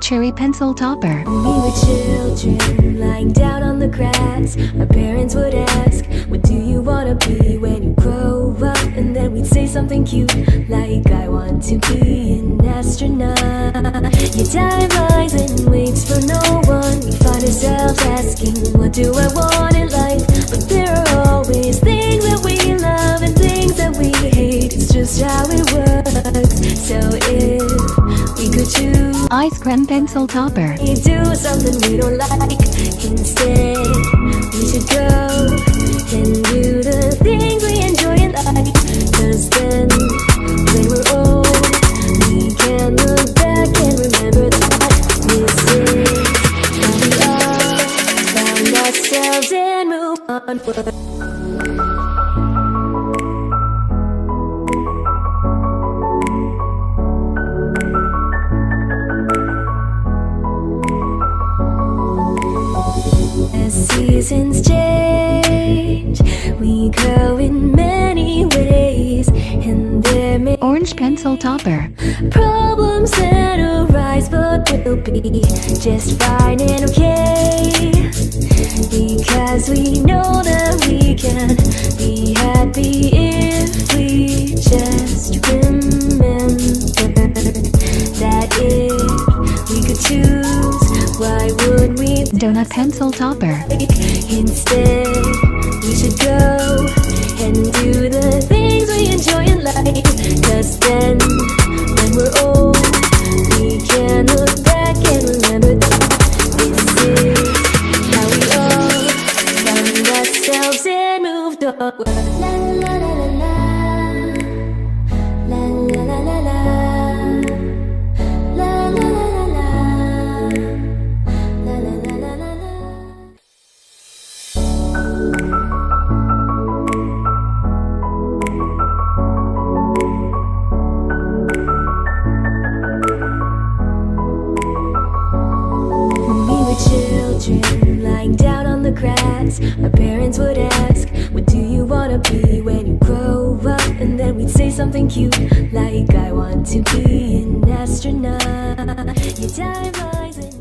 cherry pencil topper. We were children, lying down on the grass. Our parents would ask, what do you wanna be when you grow up? And then we'd say something cute, like I want to be an astronaut. Your time flies and waits for no one. We find ourselves asking, what do I want in life? But there are always things that we love and things that we hate. It's just how it works. So if we could choose Ice cream pencil topper. we do something we don't like. Instead, we should go and do the things we enjoy and like. Cause then, when we're old, we can look back and remember that this is how we all found ourselves and move onward. As seasons change, we grow in many ways, and there may Orange pencil topper. problems that arise, but we'll be just fine and okay, because we know that we can be happy if we just remember that if we could choose, why would we Donut pencil topper. Instead, we should go and do the things we enjoy in life. Cause then, when we're old, we can look back and remember that this is how we all found ourselves and moved onward. La la la la la, la la la la la, la la la la la, la la la la la la. Children lying down on the grass. Our parents would ask, what do you wanna be when you grow up? And then we'd say something cute, like I want to be an astronaut. Your time flies and